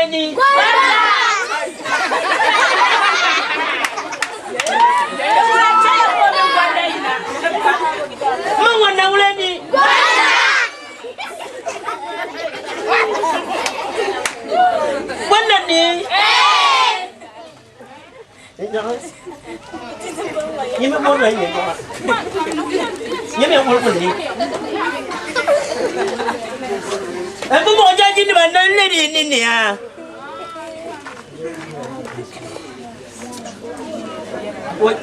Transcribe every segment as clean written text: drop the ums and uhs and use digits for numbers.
uleni Mwana uleni Bwana ni Nyeme mwana yeye kwa Nyeme mwana ni Aku mau janji di mana ini ya Wah,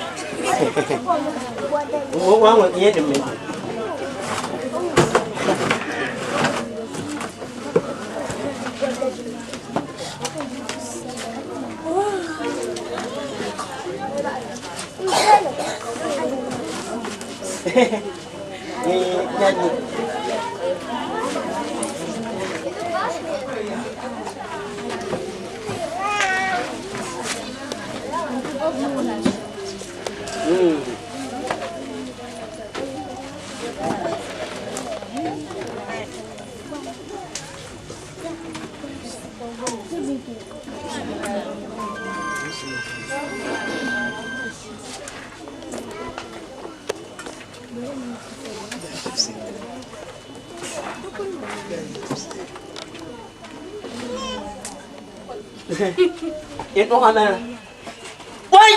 iya demi. Nyanyi. Itu kamera. Woi.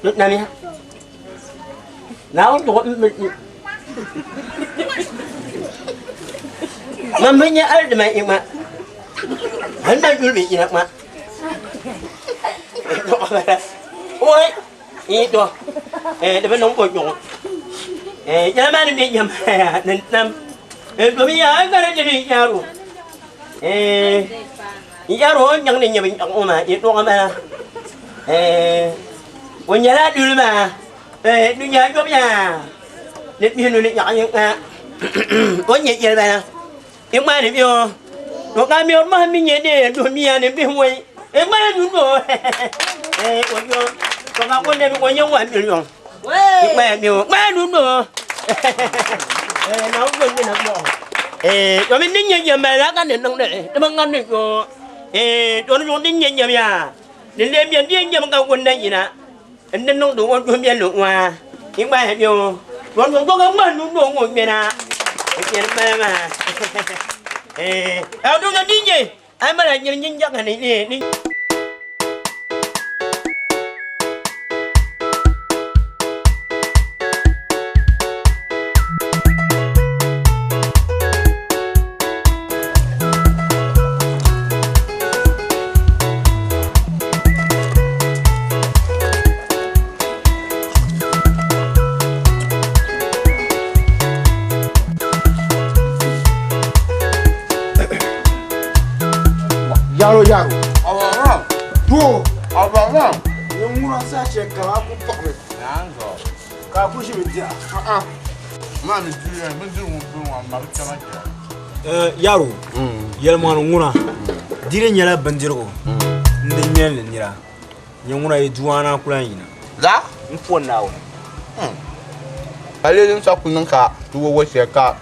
Lúc nào nhá. Nấu tụi mình. Mà mình nhớ ở đây mày mà. Hắn đang chuẩn bị gì nè mà. Itu kamera. Woi. Itu. Để bên nóng cột nhọn. Jangan mana dia jam. Nenam. Kami ya kan jadi nyaru. Nyaru yang ni nyabing aku mah. Itu kamera. Nyala dulu mah. Dunia kau punya. Lihat ni nulis yang nak. Kau nyek je mana? Yang mana ni bio? Kau kami orang mah minyak ni. Dunia ni bio. Mana dulu? Kau kau pun dia kau yang wan dulu. Yang mana bio? Mana dulu? Nấu quên cái nấu bò. Rồi mình đi nhà mẹ lá cái nền nông này, nó bằng ngon được rồi. Rồi nó xuống đi nhà mẹ. Đến đêm giờ đi nhà bằng cầu quên đây gì nè. Anh nên nông đủ con quên bên lượng hòa. Những bài hẹp vô. Rồi nó có gấm mình đúng ngồi mẹ nè. Cái mẹ mà. Đâu nó đi gì? Ai mà lại nhìn chắc là này đi. Yaro yaro. Abang. Tu. Abang. Yang murah saya cek aku pak me. Yango. Aku sih dia. Mami dia menjadi orang malu cakap. Yaro. Yelman nguna. Dire nyala bandirgo. Ndenya nyira. Nyunguna ijuana kula yina. Dah? Mpon nawo. Ale ni sa kunang ka, tuwa wa ka.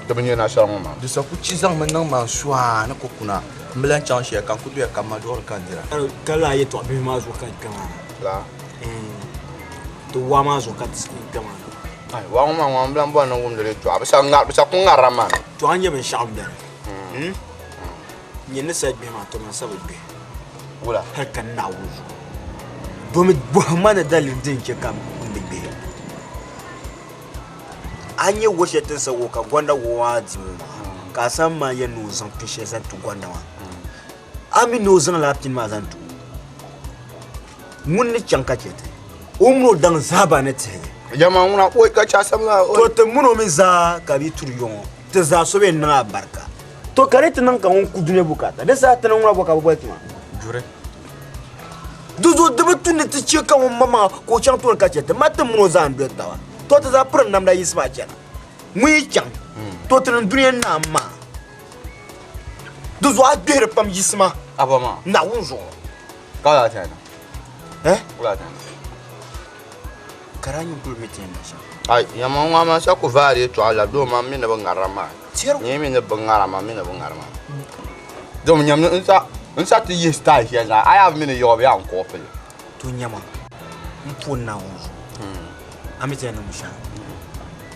Tabanya na sa ngoma. De sa ku chizang menang ma swa na ko kuna. Mbelan chan she kan ku ya kamado kan dira. Kala ye to be ma zo kan kama. La. To wa ma zo kan tsi kama. Ai, wa ngoma ngom blan bo na ngom de to. Bisa ku ngara man. To anye ben sham da. Nyene sa be ma to ma sa be. Wala. Har kan na wuzu. Domin mana dalilin din ke kam be. Anye woshe tin sa wo ka gwanda wo wa di mu. Ka san ma ye no zan pishe zan tu gwanda wa. Ami no zan la tin ma zan tu. Mun ni chanka chete. Umro dan zaba ne te. Jama ngona oi ka cha samla. To te muno mi za ka bi turu yon. Te za so be na barka. To kare tin nan ka on kudune bukata. Da sa tan ngona boka bo tima. Jure. Duzo de betu ne te cheka on mama ko chan to ka chete. Matte muno zan do tawa. To te za pran nam da yisma chana. Mui chan. To te nan duniya na ma. Duzo a dere pam yisma. Abama. Na unzo. Ka la tana. Wala tana. Karanyu bul metin na sha. Ai, yama ngama sa ku vari to ala do ma mi na bangara ma. Tero. Ni mi na bangara ma mi na bangara ma. Don't you know? Inside the year style here, I have many your young couple. To Nyama. Mpon now. I'm telling you, Musha.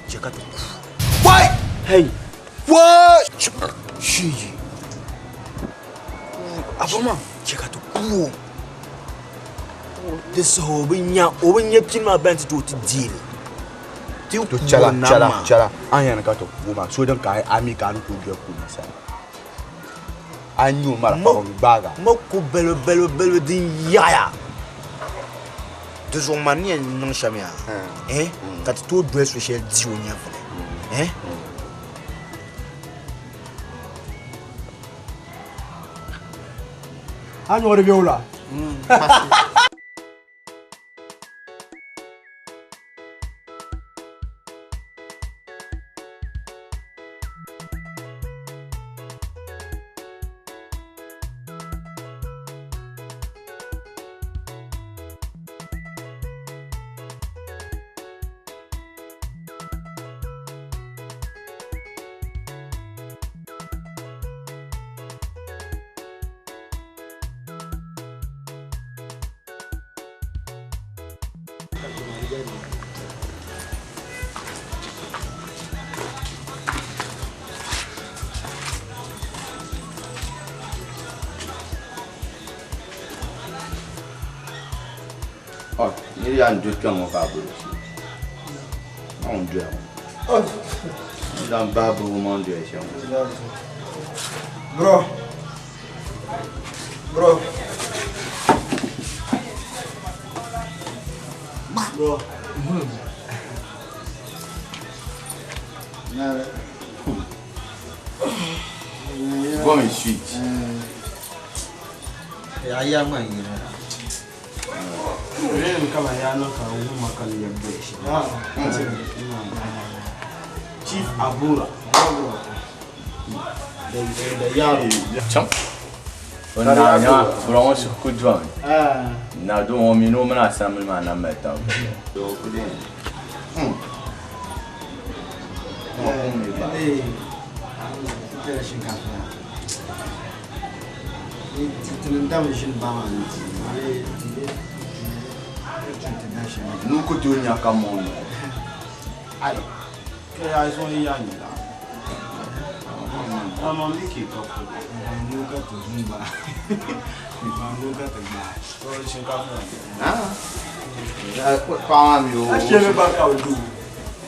Check out. Why? Hey. What? She. Aboma. Check out. This whole when you're pin my band to deal. To chala. I ain't got a woman, so don't guy. I make a good girl. I knew my bagger. Moko bello din yaya. This woman and non shamia. That two dress we shall do. I know the viola. Oh, you are just come of Babu. On drill. Oh, I'm Babu Monday. Bro. Go and sweet. Yeah, man. Kama yana ka huma kan yabbe shi. Chief Abura. Da yaro. Cham. Onanya, bronze sur coup de vent. Na do on mino mana samul mana meta. Do kudin. Nous que tu n'as qu'à mon nom. Aïe. Que ya son yani la. Ama miki ka ko. Nous ka to zumba. Nous ka to ba. So shin ka mo. Pas mieux. A je me ba ka do.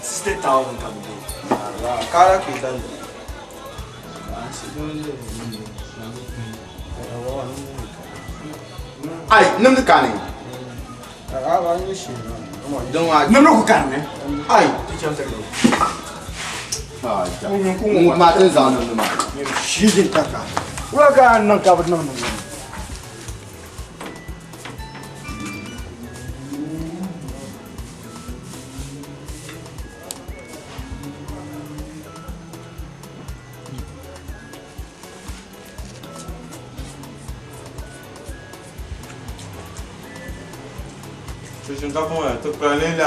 C'était ta on ka do. Cara que tá. Ai, não me canem. Don't want. Não não carne. Ai, Ti chama tego. ah, já. Matem zano no mar. Shigin taka. Ura não ka não. Shinkafa wani ta kwanin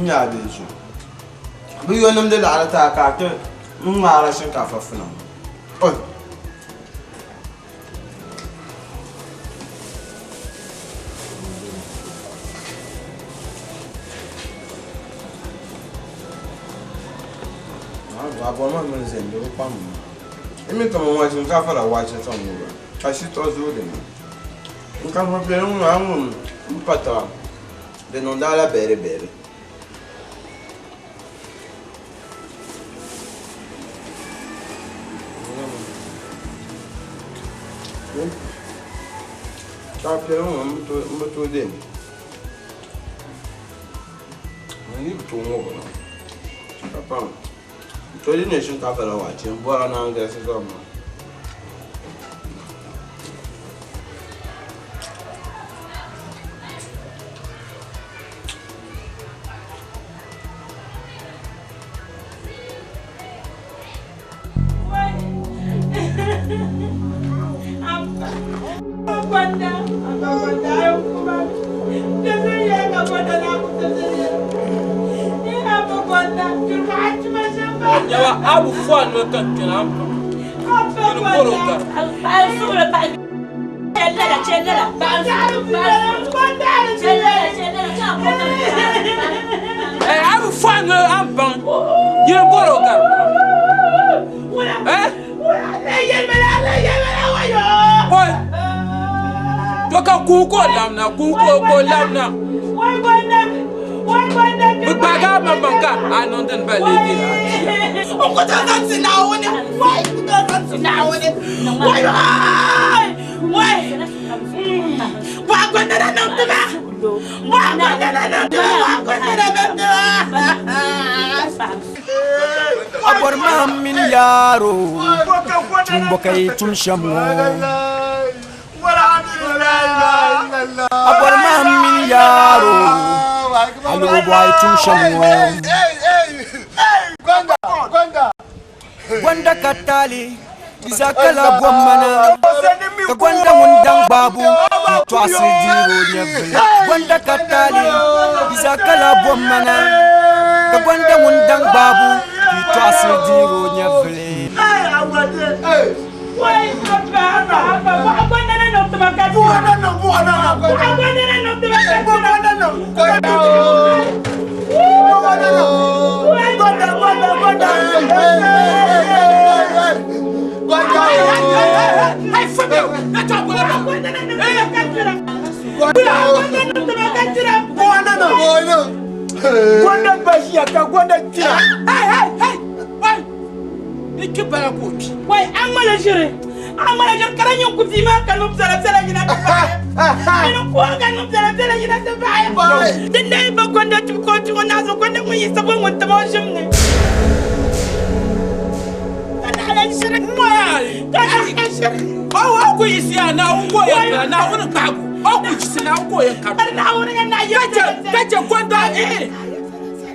ya da shi bi wani da lalata ka ta mun mara shinkafa funa oi abuwa ma mun zai da rufa mu imi kama wa shinkafa da wace ta mu ba ka shi to zo da mu in kan fa bayan mu an mu pata de non dalla bere. Tá pelo muito dele. Não é muito novo não. Capaz. Tô de nesse café lá hoje. Embora não desse como. Yawa abu fuan me kan kina Abor mamin yaro Tumbokai tumshamu Abor mamin yaro Alo boy tumshamu Gwanda katali Izakala gwamana Kagwanda mundang babu Twasi diro nyevle Gwanda katali Izakala gwamana Kagwanda mundang babu Twasi diro nyevle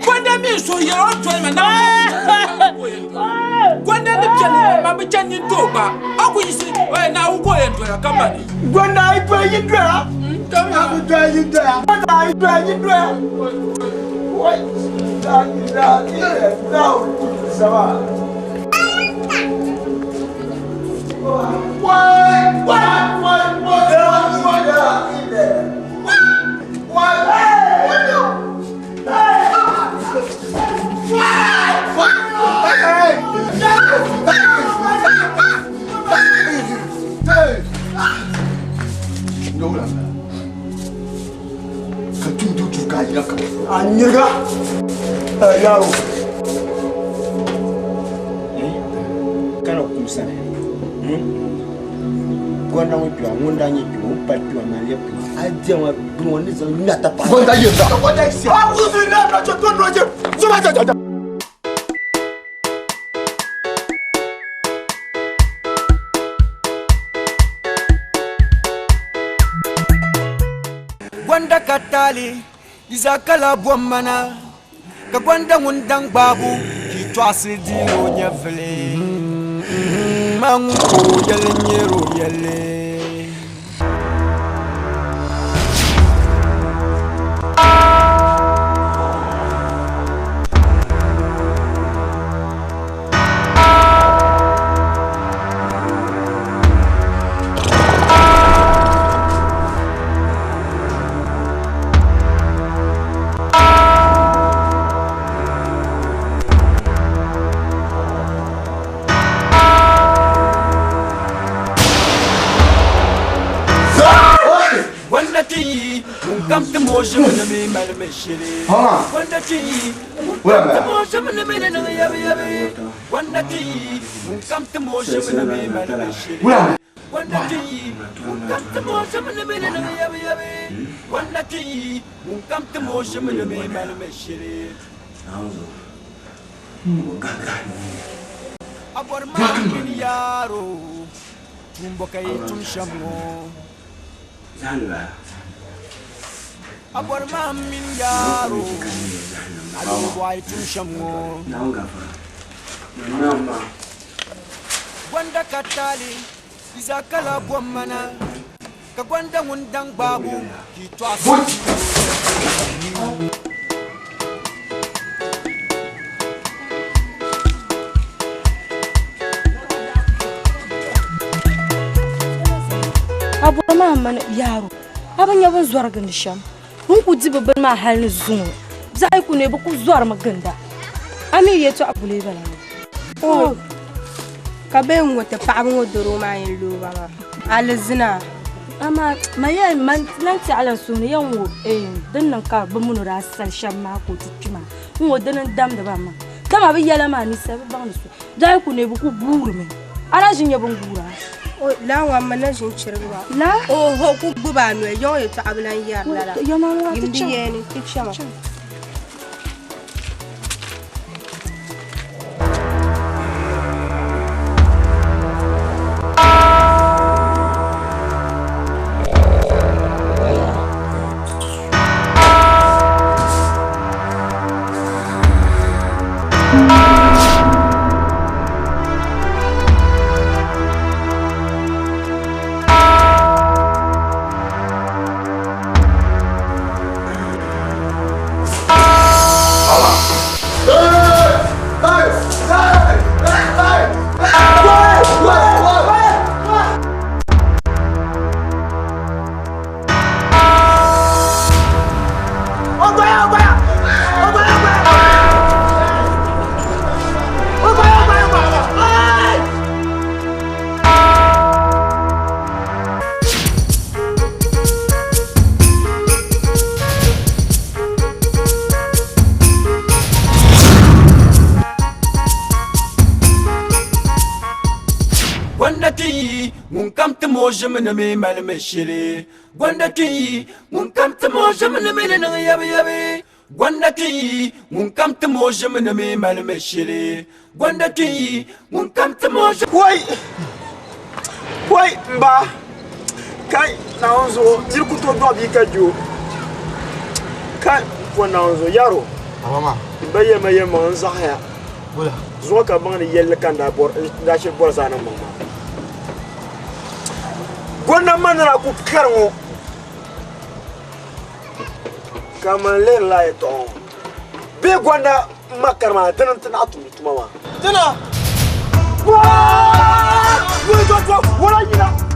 Gwanda mi so ya oto ma na Gwanda ni pjani ma bi chani doba aku yisi na ugo ye ndora kambani Gwanda aitwa yindra kama aitwa yindra Gwanda aitwa yindra Wai da sawa Anjirga yaro kana kumsana Gwanda wipi wa ngunda nyipi upati wa malipi adia wa mwaniza nyata pa Gwanda yenda Gwanda isi Aguzi na na choto nroje Zuma jaja Gwanda katali Izakala bwamana Kagwanda ngundang babu Kitwasi diro nyevle Manguko yele nyero yele Come to motion with me, my machine. One that tea, come to motion with me, one that tea, come to motion with me, my machine. One that tea, come to motion with me, one that tea, come to motion with me, my machine. Abor mamin yaro, Tumbokai tumshamu. Abor mamin yaro Alo boy tumshamu Gwanda katali Izakala bwamana Kagwanda ngundang babu Kitwasi abu ma man yaro aban yaban zuwar ganda sham mun ku ji babban ma halin zuwa zai ku ne ba ku zuwar maganda ami yato abu le bala oh ka ben wata paabin wadoro ma yin luba ma alzina ama maye man nan ti alan sunu yanwo dan nan ka ba mun rasal sham ma ko tikima mun wadan dam da ba ma kama bi yala ma ni sabe ba su zai ku ne ba ku buru me ana jin yabon gura o la wa mana jin cirwa la o ho ku buba no yo yato abulan yar la yama wa ta gindi yeni tikshama Mojamana me malmeshire Gwandati mun kamta mojamana me nan yabe yabe Gwandati mun kamta mojamana me malmeshire Gwandati mun kamta mojamana Wai mba kai naonzo zirkuto do bi kajo kai ko naonzo yaro mama baye maye mon zahya wala zo ka ban yelle kan da bor da shi bor sanan mama gonna manara ku karmo kama le la to be gonda makarma tan tan atu mama tana wa wala yina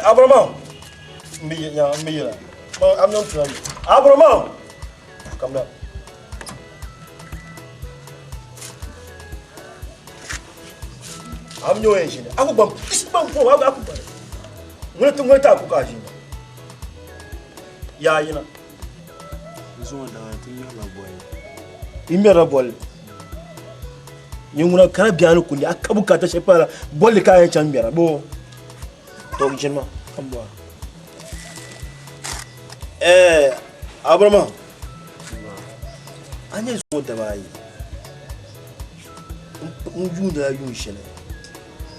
Abraham, me. I'm not trying. Abraham, come down. I'm your engine. I will bump. When to wait up, yeah, you know. This one that boy. Immerable. You want to Caribbean Kuni, a Kabukata Shepara, Bolika and Chambera, Bo. Dogma, come on. Abraham. I just want to buy. You da you shele.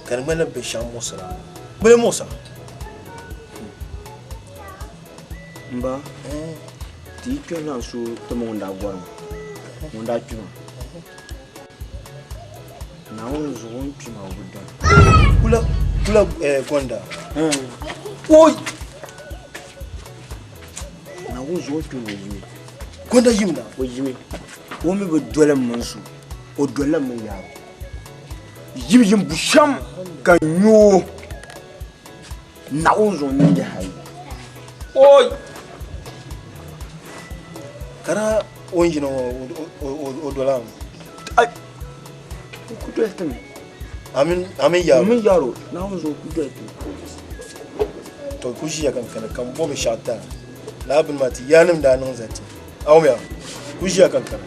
Kan mala be shamosa. Be mosa. Mba. Ti ke na so to mo nda gwaru. Mo nda tuma. Na onzo on tuma obudan. Kula Gonda. Oi. Na onzo tuma yimi. Gonda yimna. O yimi. O mi be dole mansu. O dole mun ya. Yim busham kanyo. Na onzo ni de hayi. Oi. Kara onji no o dolam. Ai. Ku do etem. Amin yaro. Na onzo ku do etem. To kushi ya kankana kan bobe shata. Labin mati yanim da nan zati. Awmiya. Kushi ya kankana.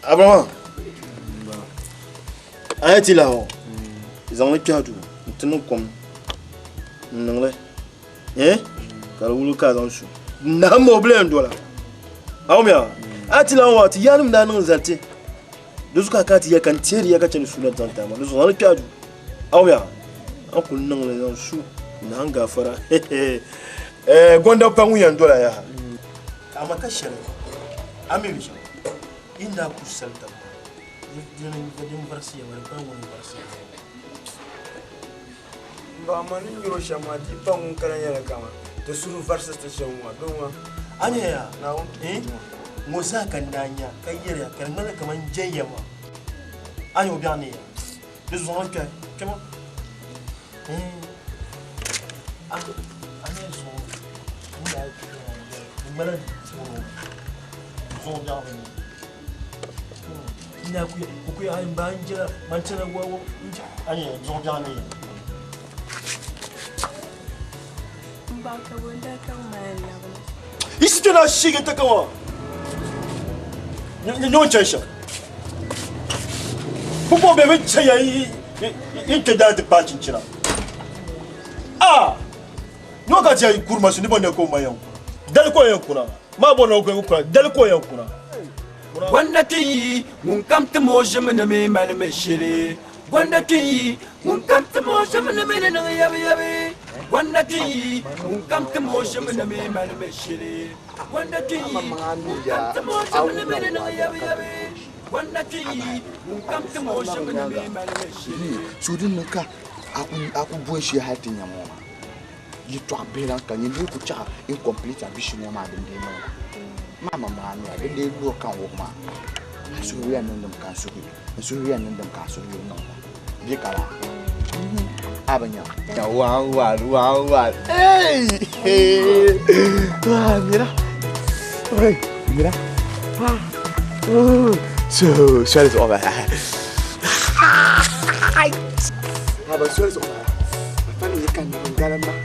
Abraham. Ayati lawo. Izanle kyadu. Ntinu kom. Nangle. Kala wulu ka zan su. Na mo blem dola. Awmiya. Ati lawo ati yanum da nan zalti. Dusu ka kati ya kan teri ya kace ni sunan zanta ma. Dusu zan kyadu. Awmiya. an kun nan la yan su na an gafara gonda pangu yan dola ya amma ka shere amiri sha inda ku salta yidin gadin barsi ya wani wani barsi ba man yiro shama di pangu karan ya kama to suru verse ta shanwa don wa anya ya na Mosa Kandanya, Kayera, Kalmana Kaman Jayama. I know Ghana. This is one guy. Come on. I saw melody. So down. Naku, I'm Banja, Mantana, I know, so down here. Is still a shig at the car. No chance. Who will be say into that patching china? Ah! No, that's a Kurmas in the Bonaco. Delco Yankuna. Mabono Delco Yankuna. Wandati, won't come to motion in the main Malameshiri. Wandati, won't come to motion in the main Yabi. Wandati, won't come to motion in the main Malameshiri. Wandati, won't come to motion in the main Yabi. Wandati, won't come to motion in the main Malameshiri. So didn't look at aku bush your hat in your mama. You talk better can you look at incomplete ambition your mother in the Mama, I didn't look at woman. I saw you and them castle. I saw you and them castle. You know, Vicala. Abanya. Wow. Hey! Mira. Mira. So, it's over. How about so it's over? I found you can get a man.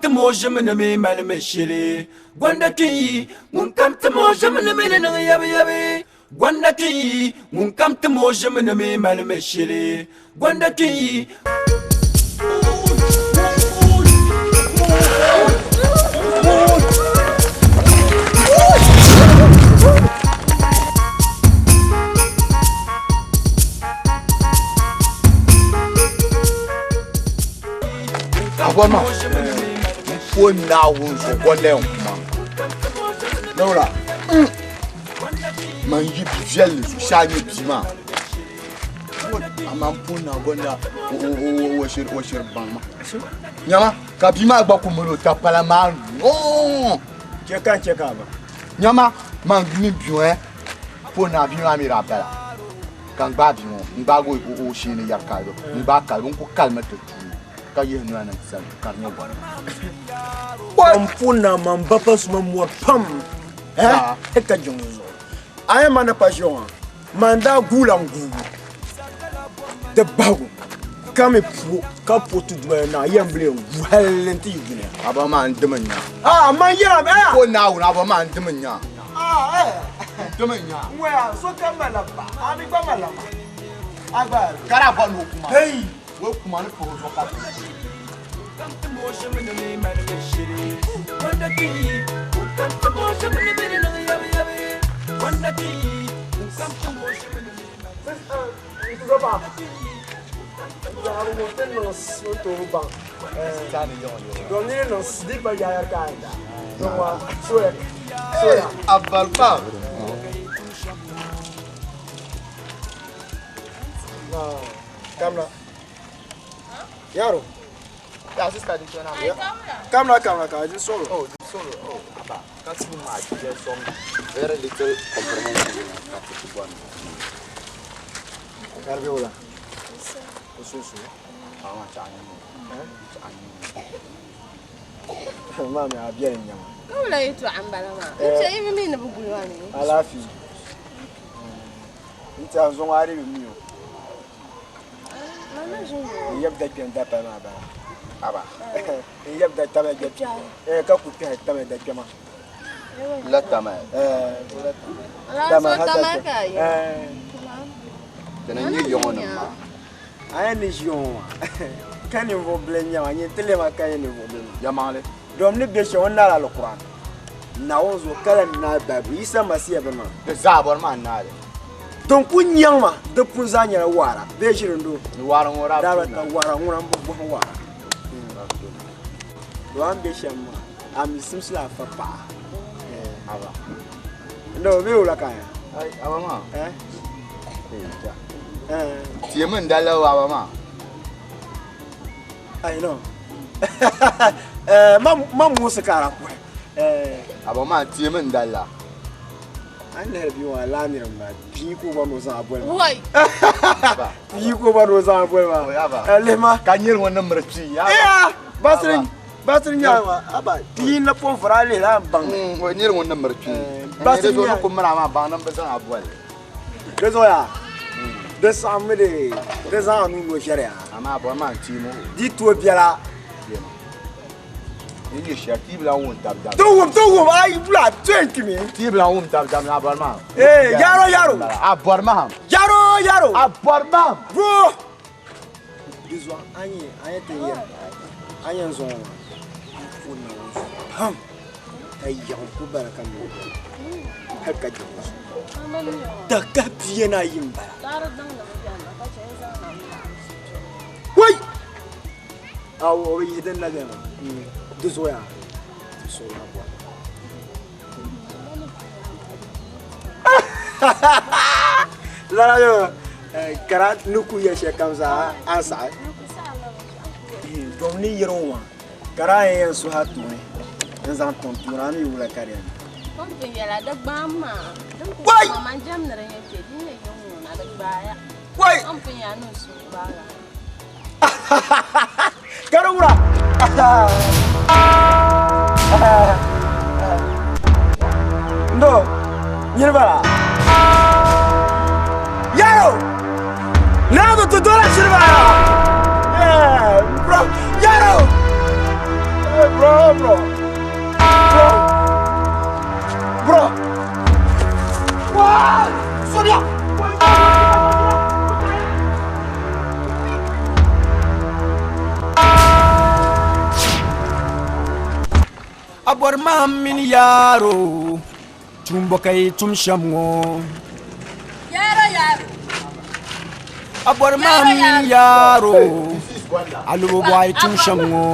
Motion in me, Malameshiri. Wandati, won't come to motion in the minute of Yabi. Wandati, won't come to motion in the me, Malameshiri. Wandati. Now, one day, Nora. Man, you be jealous, shiny Pima. I'm a puna, Gonda, wash your bama. Yama, Kabima Bakumuro, Tapalaman. Oh, check out. Yama, man, Gnibu, Puna, Bimira Bella. Can Babino, Bago, Ocean, Yakado, Baka, Uncle Calmate. Puna Mambapas Mamor Pum. Hector Jones. I am an passion. Manda Gulangu. The Bagu. Come couple to do an I am blue. Well, and you. Abaman Demania. Ah, my yam. Oh, now, Abaman Demania. Demania. Well, so come my love. I'm a Gamala. Caravan. Hey. Look, man, for what come to motion in the name of the city. Wandati, come to motion in the minute of Yabi. Wandati, come to motion in the name Yaro. Ya sister di tona. Camera, just solo. Oh, solo. Oh, aba. Can't see much. Just some very little comprehension. Carviola. So. Mama chani. Mama, I'm bien nyama. Wala yetu ambala ma. Nche hivi mimi nabugulwani. Alafi. Nitaanzo ngari mimi. Yabda kwenda pa maba. Aba. Yabda tama get. Ka kupia tama da kama. La tama. Tama ka. Tena ni yongo ma. Aya ni jion. Kan yo blenya wa ni tele ma kan ni vo. Yamale. Dom ni be shon na la Qur'an. Na ozo kala na babu isa masiya ba ma. De zabor ma na le. Don kunyama de punzanya wara. Be shirindo. Ni wara ngora. Dara ta wara ngora mbo wara. Do am be shamma. Am simsla fa pa. Aba. Ndo be ula kaya. Ai aba ma. Ja. Tie men dala aba ma. I know. Mam musu kara kwa. Aba ma tie men dala. An help you ala ni ma. Bi ko ba no sa abwe. Wai. Bi ko ba no sa abwe ma. Lema Kanyir wannan murci ya. Basrin ya ma aba bi na pon frale la bang. Wanyir wannan murci. Basrin ya ko mara ma bang nan ba san abwe. Dezo ya. De samede. De zanu no sharia. Ama abwe ma timo. Di to biara. Ni shaki bla won tab tab. Tuwum ay bla 20 mi. Ti bla won tab tab na barma. Yaro. Abarma. Yaro. Abarma. Bro. Dezo anye te ya. Anye zo. Ham. Ay yan ku baraka mi. Hakka ji. Da ka biye na yin bara. Wai. Awo yi den na gama. Dezo ya. Dezo na bwa. Lara yo. Karat nuku ya she kamza ansa. Domni yero. Kara yen su hatu ne. Nzan tontura ni wula kariya. Kon bin yala da bama. Wai. Man jam na ran yake dinne yun na da baya. Wai. Kon bin ya no su bara. Karura. Ndo. Nyirba. Yaro. Nado tu dola shirba. Bro. Yaro. Bro. Wow. Sonia. Abor min yaro tumbo kay tum shamgo Yaro. Abor min yaro alu boy tum shamgo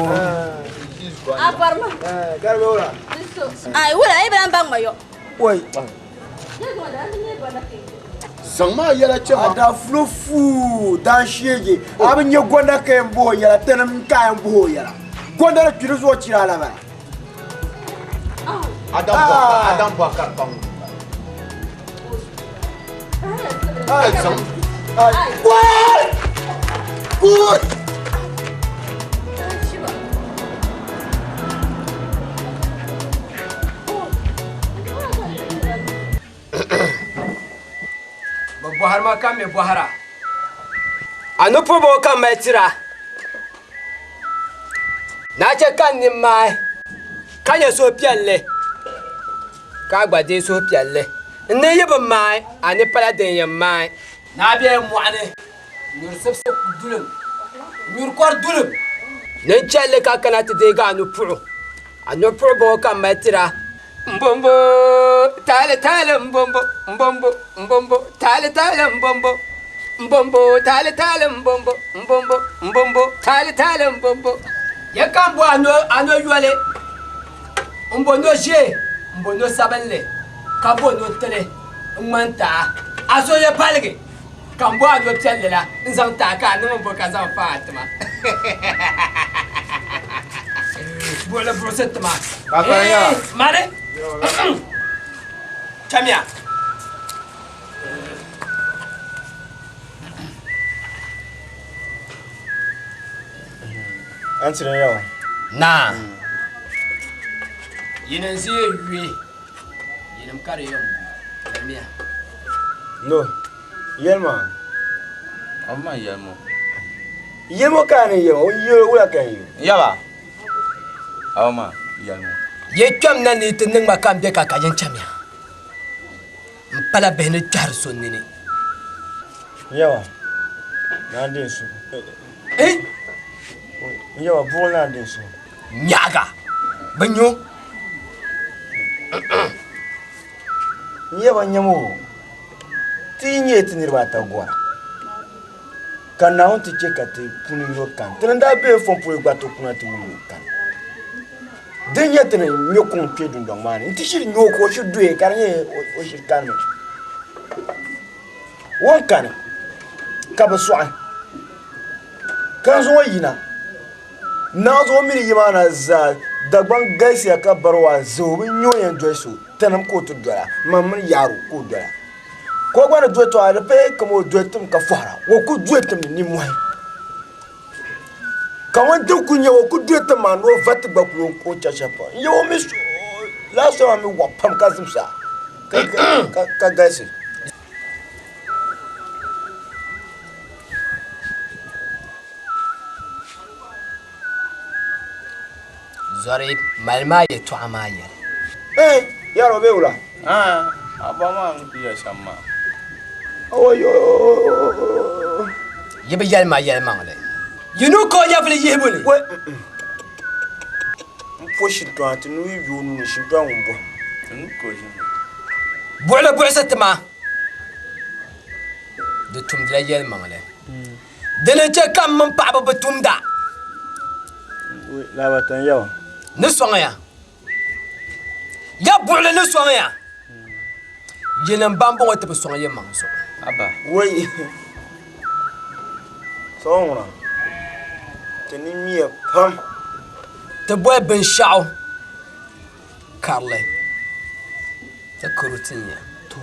Aparma. Karbola. Ai wala ai ban bang mayo. Wai. Zangma yala chama. Ada flufu dan shege. Abin ya gwanda kayan boho yala tanan kayan boho yala. Gwanda da kiri zuwa cira la ba. Adam bakar bang. Ai zang. Wai. Good. Buhar ma kan me buhara anupu bo kan mai tira na ce kan ni mai kan ya so pialle ka gbade so pialle ne yiba mai ani pala den ya mai na biya mu ane nur sabse dulum nur kor dulum ne challe ka kana te de ga anupu bo kan mai tira mbombo tale mbombo tale mbombo tale mbombo tale mbombo ya kambo ano yuale mbono je mbono saballe kabo no tele manta aso ya palge kambo ano tele la nzang taka no mbo kaza fatima Buat le proses teman. Kakaknya. Mana? Camia. Anthony yawa. Na. Yinan zai yuwe. Yinan kare yau. Camia. No. Yelma. Amma yelmo. Yelmo kan yo, yo wala kan yo. Yala. Amma yelmo. Ye kam na ni tin ning makam de ka kayan Camia. Mpala bene jar sonnini. Yawa. Na din su. Eh? Yawa bo na din su. Nyaga. Banyo. Yawa nyamo. Tinye tinirba ta gwa. Kana on tike ka te puni ro kan. Tenda be fon pour gba to kuna te wulu kan. Denye tene nyokon pe dun dong mani. Nti shiri nyoko shi due karanye o shi kan. Won kan. Ka ba su'a. Kan zo yina. Na zo mini yimana za dagban gaisi ka barwa zo bi nyoyen doiso. Tanam ko to dola. Mamman yaro ko dola. Ko gwana dueto a pe como duetum ka fara wo ku duetum ni moy ka won de ku nyawo ku duetum man no vat ba ku ko chacha pa yo mi la so mi wa pam ka zimsa ka gasi Zari malma ye to amaye yaro be wala Abama mpiya shamma. Oh yo. Yebe yalma le. You know ko ya vle yebole. We. Mpo shi twant no yo no shi twan wo. Nko ji. Bola setma. De tum vle yalma le. De ne che kam man pa ba tumda. We la batan yawa. Ne songa ya. Ya bola ne songa ya. Yenan bambo wata be songa ye manso. Aba. We. Songa. Tani miya pam. Te boy ben shao. Karle. Te kurutinya. To.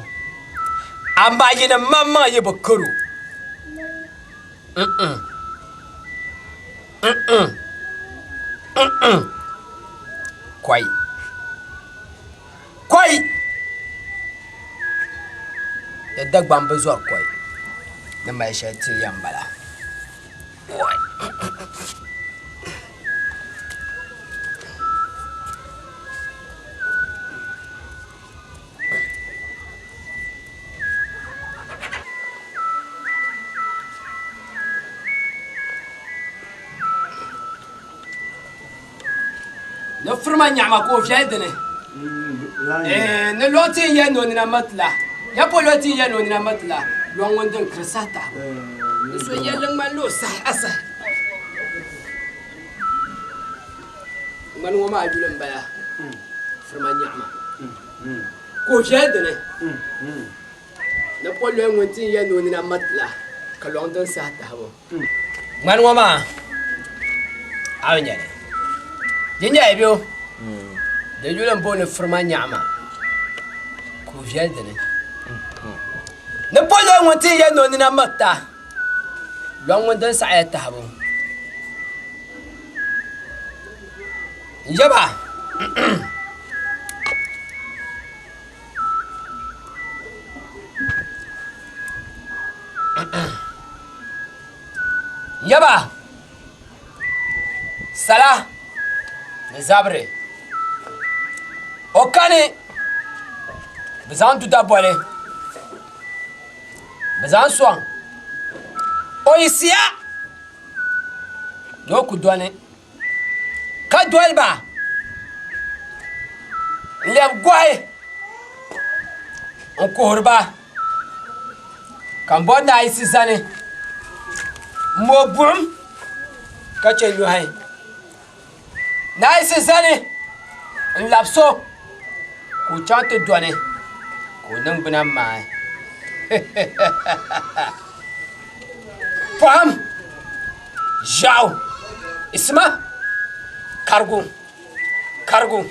Amba yenan mama ye ba kuru. Kwai. Da dagban ba zuwa kwai na mai shati yambala na firma nyama ko fiadene ne loti ya no ni na matla ya poloti ya no ni na matla lon wondon krisata so ya lang malo sa asa man wo ma ajulan baya firma nyama ko fiadene na polo wontin ya no ni na matla ka london sa ta ho man wo ma awnya Jinja ebio. De julen bone firma nyama. Ko vielde ne. Ne polo wonti ya no ni na mata. Long wondan sa ya tabo. Njaba. Njaba. Sala. Zabre. Okane. Bezan tout abole. Bezan soin. Oisia. No ku douane. Ka douane ba. Leb goy. On korba. Kambo na isi zane. Mo bum. Ka chelu hay. Nice zane lapso ku chante douane ku nang bana mai pam jao isma cargo Cargo.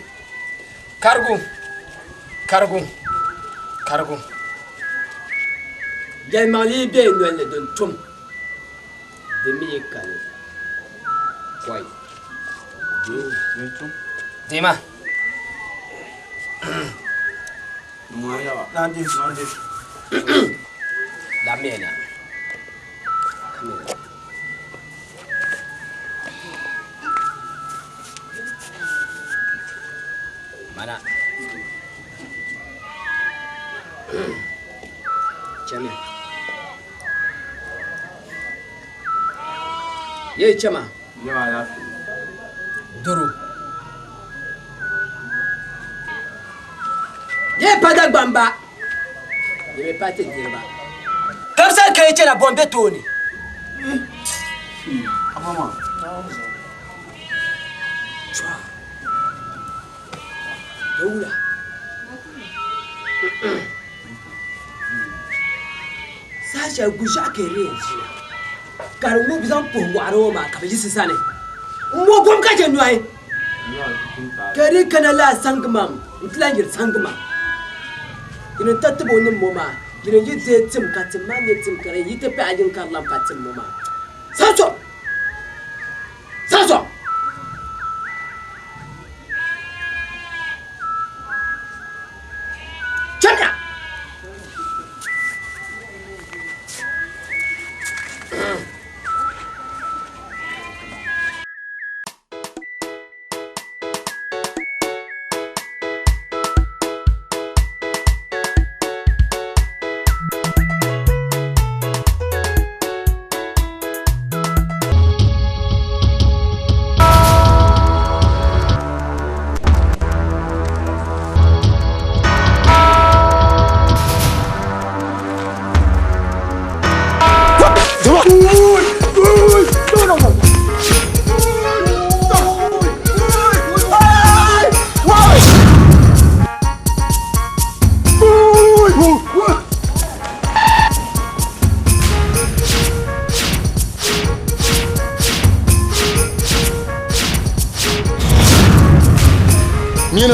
J'ai mali bien de tom. De mi-écale. Quoi? Dis-moi. La mienne. Mana. Chama. Ye chama. Duru. Ye pada gbamba. Ye me pate dirba. Comme ça que tu la bombe Tony. Maman. Oula. Ça j'ai bouger à querer. Car nous besoin pour voir au ma kabi c'est ne. Mo gom ka je noy. Kari kana la sangmam, utlangir sangmam. Ina tatbo nin moma, ina yite tim katim man yitim kare yite pe ajin kallam katim moma. Saso. Chaka.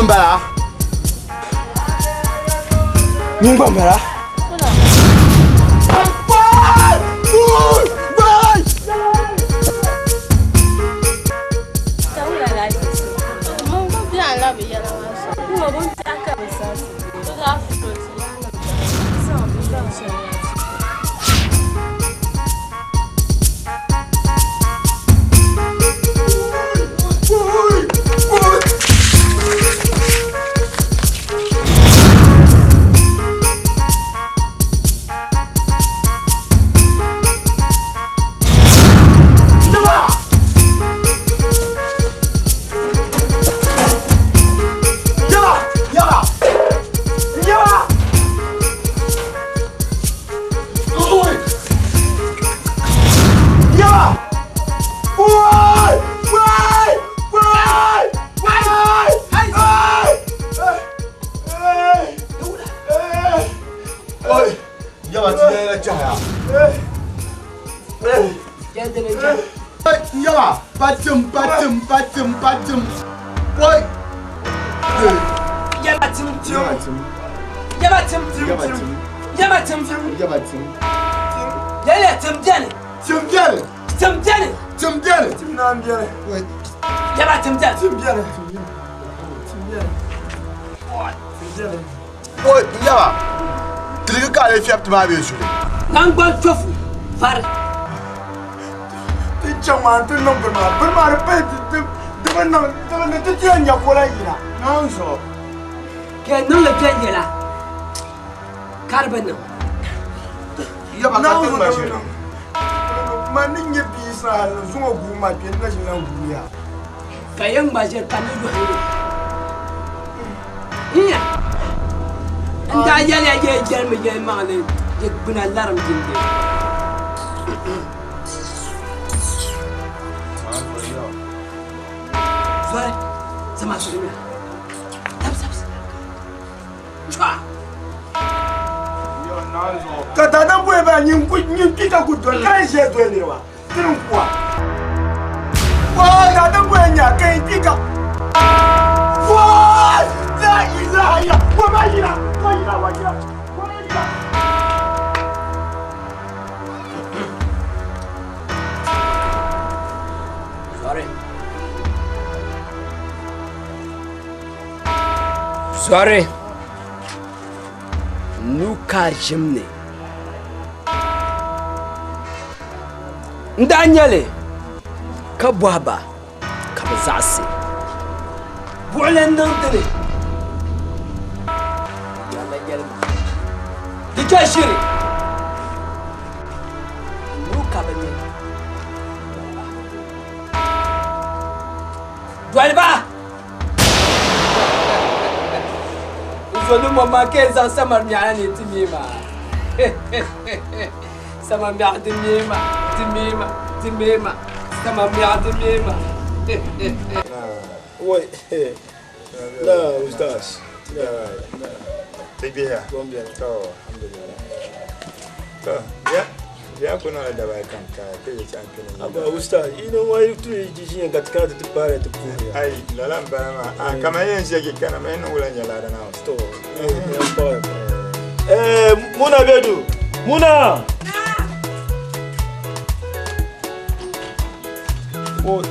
Mbala. Nyumba mbala. Batum. Boy. Yabatum. Boy, yaba. Triga kale fiap ma be jule. Nangba tofu. Far. Ti chama tu no berma repete. Devan tu tianya kola ira. Non so. Ke non le tianya la. Carbon. Yaba ka tu ma jule. Maninye bisa zungo guma ke na jina guya. Kayang bajer kanu du hayo. Iya. Anda yale ye jerme ye male. Ye buna laram jinde. Soare. Sama suri. Taps. Chwa. Kata na bwe ba nyin kita kuto kan je to le wa. Tin kwa. Wa ya da bwe nya kan kika. Sorry. Nuka Jimne. Daniele. Kabwaba. Kabazasi. Bolendantele. Yalla gelma. Dikashiri. Nuka bani. Dualba. Zolu mama keza sama miani timima. Sama miani timima. Sama miani timima. Ouais. Là, Oustas. Baby here. Oh, alhamdulillah. Yeah, kuna da bai kanka kai champion. Aba Oustas, ina wai tu jiji katika tu pare tu kuri. Ai, lalam bama. Kama yeye nje kana meno ula nyala da na sto. Muna Bedu. Muna. Oh.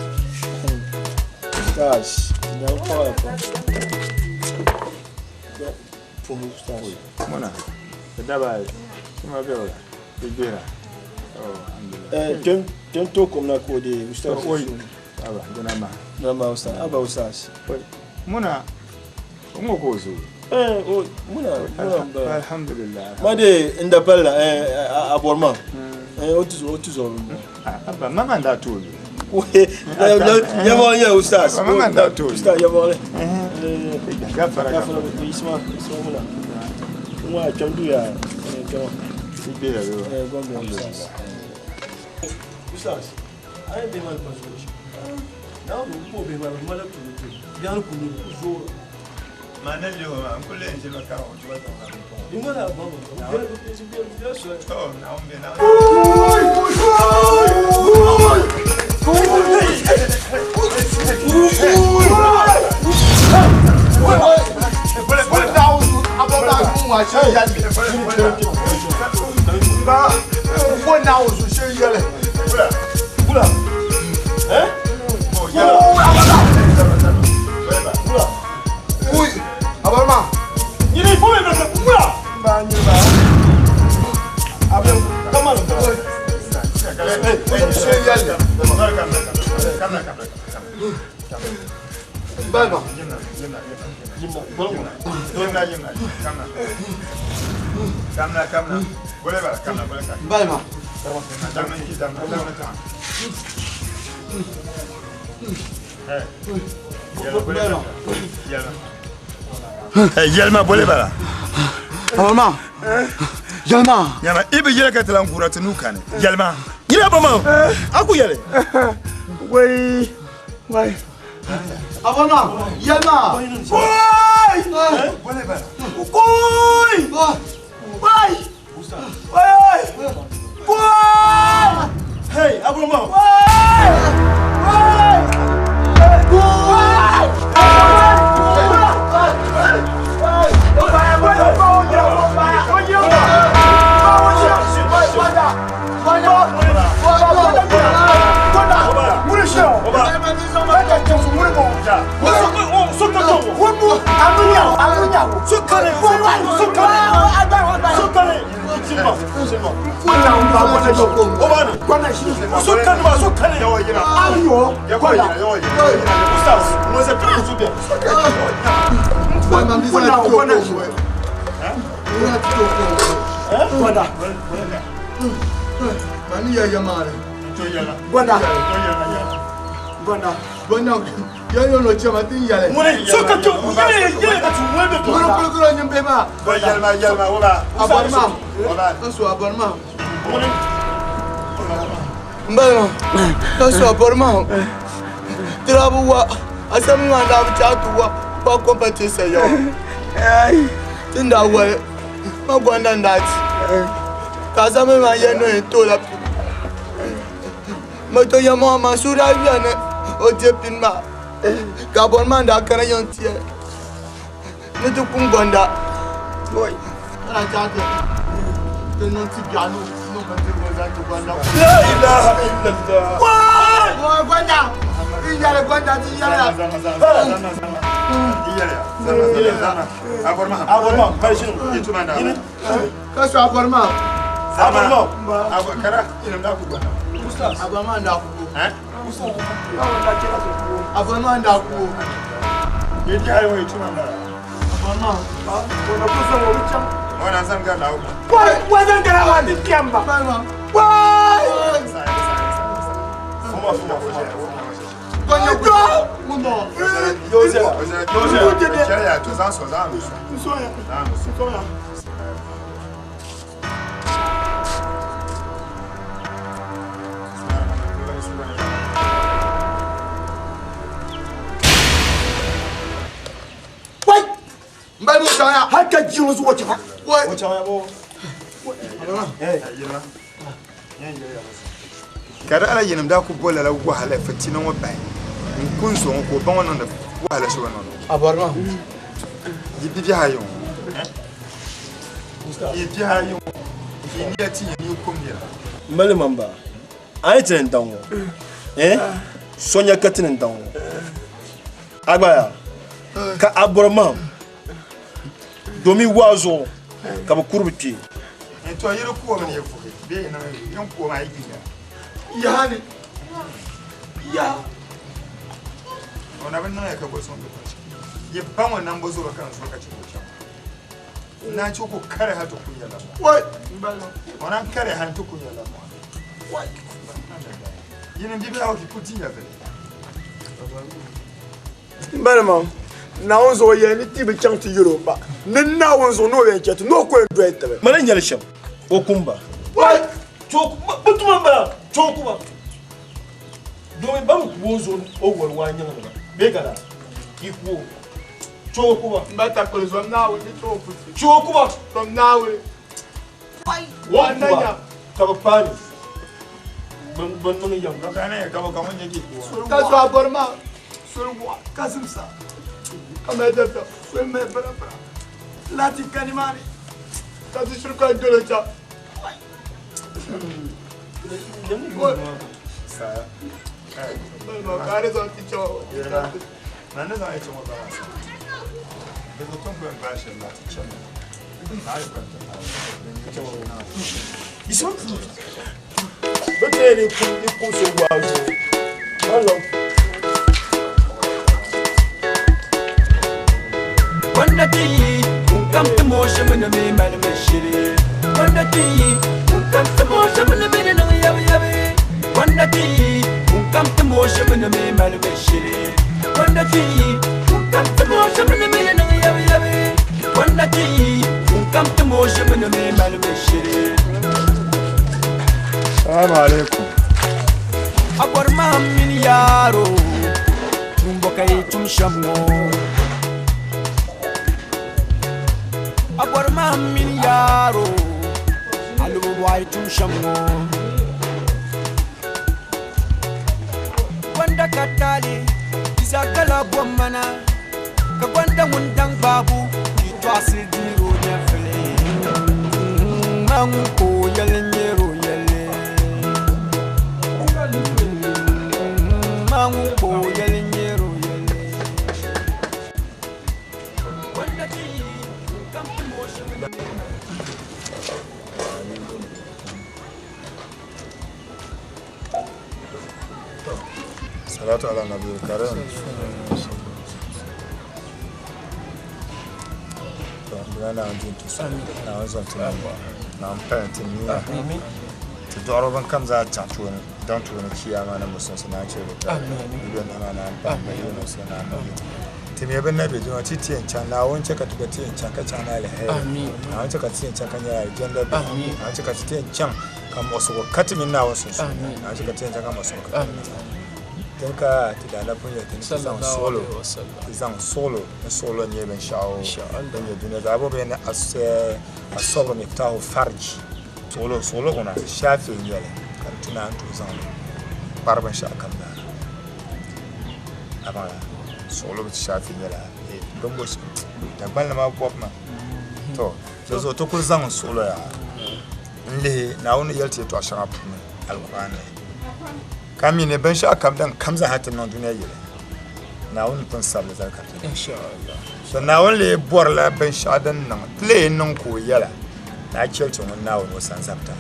Oustas, não fala. Muna. Da bai. Kuma bewa. Bibira. Tem to como na code, Oustas. Oi. Aba, gunama. Namba Oustas. Aba Oustas. Muna. Ngokozo. Muna. Alhamdulillah. Made indapella aborma. Otuzo. Aba mama ndatu. Yavon ya Oustas. Mama ndatu. Oustas yavon. Gafara. Isma muna. Mwa chandu ya. Bibira bewa. Gombe Oustas. Oustas. Ai be mal passo. Não, não be mal, mal tudo. Bien connu, toujours. Manelio, ankule njilo ka onjwa ta na. Imana baba. Bien sûr. Oh, naombe na. Abarma. Il faut me mettre pour là. Yalma boleh bala. Abarma. Yalma. Yalma ibe yele ka talan kura tunu kane. Yalma. Yile bama. Aku yele. Wai. Abarma. Yalma. Wai. Boleh bala. Koi. Wai. Hey, Abrama. Mato yama masura yana o jepin ma. Gabon man da kana yantiye. ne te kun gonda boy ana jate te non ti piano non ka te gonda la ilaha illallah wa gonda iyale gonda ti yala Aborma, vai shinu. Itu mana? ka so aborma Kara ina da ku bana. aborma nda ku aborma nda ku Yedi ayo itu mana? aborma wala ku so wo cham Wana san ga lawo. wa zan gara wa ni tiamba wa Fuma. Konyo mundo. Yoze. Kaya tu zan so zan. Soya. Wai! Mbali mo soya. Haka jiwo zo wacha. Wai. Wacha ya bo. Kada ala yinam da ku bola la wahala fatina wa bai. Kun so ko ban wannan da wahala shi wannan. Abarma. Yibi hayo. Yibi hayo. Ni ya ti ni ko mira. Mbali mamba. Ai tren tango. Sonya katin tango. Agbaya. Ka aborma. Domi wazo. Ka bukurbi. To yiro ko man yefo. Be na yan ko ma yi. Yani. Ya. Ona ban nan ka goson da kwaci. Ye ban wannan bozo ba kan so ka ci ko. Na ci ko kare hatu ku yalla. Wai. Mbali. Ona kare hatu ku yalla. Wai. Yinin bibi hawo ki putin ya vele. Mbali mam. Na onzo ye ni tibe chanti Yoruba. Na onzo no ye chetu no ko edu etebe. Mala nyale sham. Okumba. Wai. Choku butuma mbala. Choku ba. Domi bamu kubozo ogwal wanyanga ba. Begala. Ikuo. Choku ba. Mbata ko zo na wo ni choku. Choku ba. From now. Wai. Wanda. Kabapani. Ban yam. Kana ya kaba kaman yake. Ka so aborma. Surwa kasimsa. Amedata. Sweme bara. Lati kanimani. Tati shurka dolocha. Saya. Kare zo ticho. Nane za aicho ba. Bezo ton ko bashi na ticho. Na yi kwanta. Isso. Botei com seu guardo. Alô. Wanda ti kam te moje mena me mal me shiri. Wanda ti kam te moje mena me na yabe yabe. Wanda ti kam te moje mena me mal me shiri. Wanda ti kam te moje mena me na yabe yabe. Wanda ti kam te moje mena me mal me shiri. Assalamu alaikum. Abar ma min yaro tum bokai tum shammo. Abar ma min yaro alu boy tum shammo. Wanda katali izakala bomana ka wanda wundang babu ki to asidiro nyafele. Mangu yelnyero yele. Mangu yelnyero yele. Wanda ti kam to motion. Salatu ala nabi karim. Bana anjin to sa na wanzan tunamba na parenting ni to doro ban kam za ta to ne don to ne kiyama na musun sana ce da amin na na ba mai yana sana na timi ban na be jima titiyan can na wance ka tuka tiyan can ka can na alheri amin na wance ka tiyan can kan ya agenda amin na wance ka tiyan can kan wasu katimin na wasu amin na wance ka tiyan can kan wasu amin Tenka ti da lafun ya tin san solo ne ben sha'o dan ya duniya da abu bayan asabra miftahu farji solo kuna shafi yale kan tuna to zan barban sha kan da amma solo bi shafi yale gambos da ban ma pop ma to zo to kul zan solo ya le na wani yalti to ashara pume alquran kami ne ban sha kam dan kamza hatin nan duniya yele na wani pun sabla zakka insha Allah so na wani bor la ban sha dan nan play nan ko yala na chelto mun na wani san sabta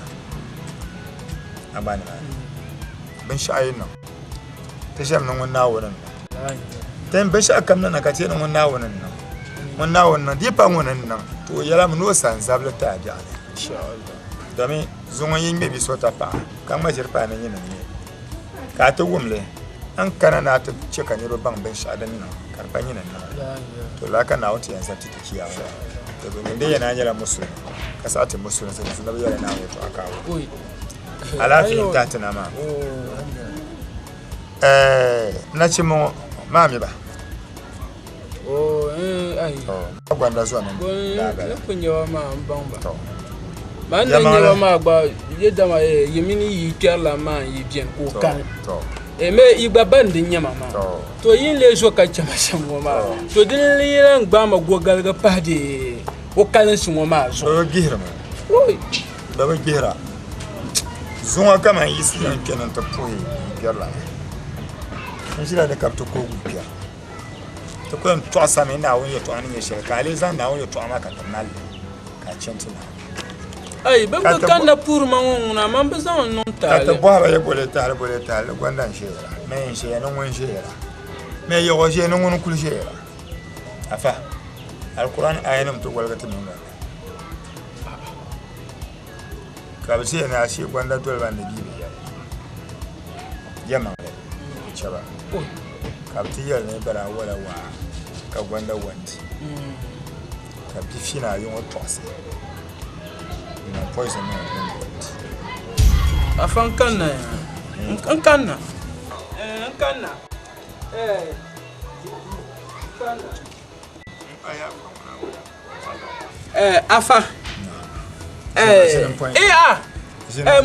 amana ban sha yin nan ta sham nan wannan wannan tan ban sha kam nan ka ce nan wannan wannan di pa wannan nan to yala mun no san sabla ta ja insha Allah dami zongo yin me bi sota pa kan ma jirpa nan yin ne ka ta wumle an kana na ta ce kan yiro ban ban shadan nan karban yin nan to la kana wata yan sabti ta kiyawa to domin dai yana yara musulmi ka sa ta musulmi sai sun da yara na wato akawo alafi ta tana ma na ce mu mami ba ai gwanda zuwa nan da kunyawa ma an ban ba man ne nyawa ma gba ye dama yemini yi kerla ma yi bien ko kan me igba bandi nyama ma to yin le so ka chama shango ma to din liran gba ma gogal ga pade o kan sun ma zo gihra ma oi da ba gihra zunwa kama islan kenan ta poyi kerla in shi da kapto ko gupiya to ko to asame na won ye to anin ye shirka ale zan na won ye to amaka tanal ka centina ai ban ka kana pour manguna man bezan non ta ta bohara ye bole ta gwandan shera men she non won shera me yo go she non won kul shera afa alquran ayanum to golga tin non ka bi she na she gwanda dole ban da gibi ya yama chaba ka bi yar ne bara wala wa ka gwanda wanti ka bi fina yo to ase poison afan kanna kanna afa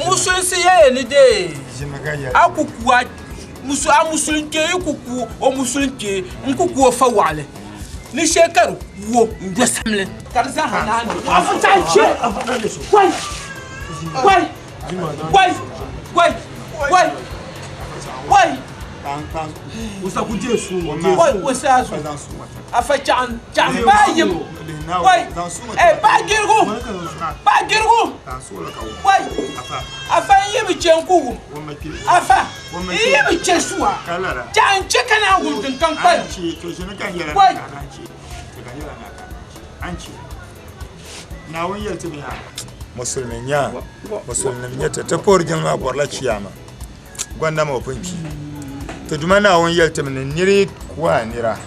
musu si ye ni de akuku musu amusulunke kuku o musulunke nkuku fa wale ni shekaru wo ngwasamle karza hanani afutanche wai usakuje su wai usazu afachan chambayim wai bagirgo wai afa yemi chenkugu afa yemi chesua chanche kana gudun kan kwai wai anci na won yelti mi ha musulmin ya ta porjin ma borla ciyama gwanda ma funki to duma na won yelti mi niri kwa nira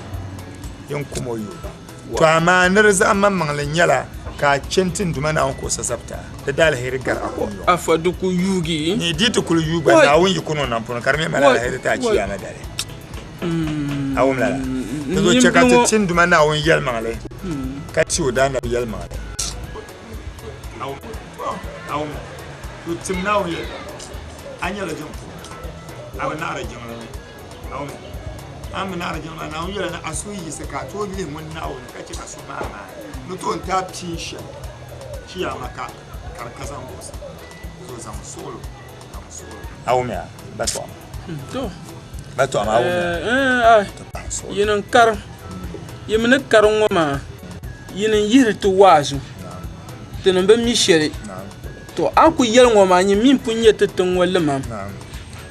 yan kuma yo to amma nir za man manglan yala ka cintin duma na won ko sasafta da dal hirigar akoyo afa duku yugi ni ditu kul yuga na won yikuno nan fun karme mala hirita ciyama dare awum la to ce ka cin duma na won yel mangale ka ci odana yel mangale awum to timna won yel anya la jumpo abana arajin awum amina arajin na won yel na asuyi saka to ni mun na won ka ci kasu ma no to ta pisha ciya maka karkasan bosa zo zam solo awum ya batwa to batwa ma awum yinan kar yimne karon ma yinan yirtu wazu tinan ba mi shere to aku yel ngoma nyi min punye tetun wala mam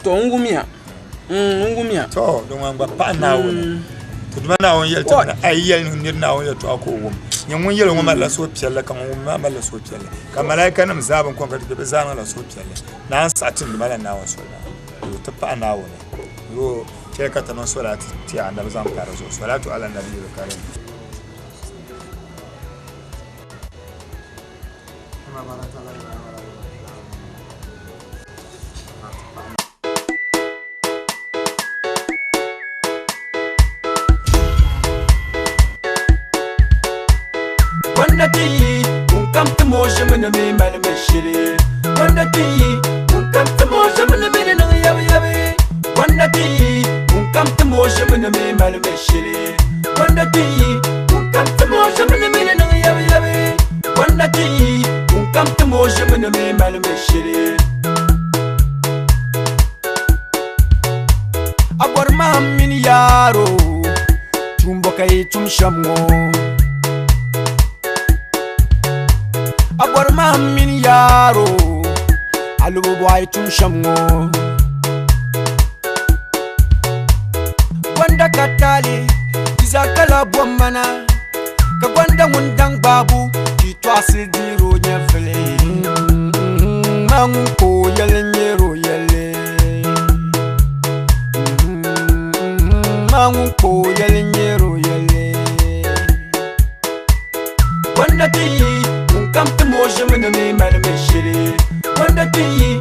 to ngumia to don ngba pa na won to duma na won yel tan ay yel nir na won to ako wum nyen won yel ngoma la so pielle kan won ma la so pielle kan malaika nam zaban kon ka be zama la so pielle na satin duma na won so to pa na won yo ke ka tanon salati ti annabi zam kare so salatu ala nabi karim Wandati, come to motion when the man machine. Wandati, come to motion when the man yabi. Wandati, come to motion when the man machine. Wandati, kam te mo jamne me na yabe yabe wanda ti kam te mo jamne me mal me shiri agor ma min yaro tumbo kay tum shamgo agor ma min yaro alu boy tum shamgo wanda katali izakala bomana ka wanda mundang babu ki twasi diro nyefle mangu ko yele nyero yele mangu ko yele nyero yele wanda ti kam te mo jemene me mal me shiri wanda ti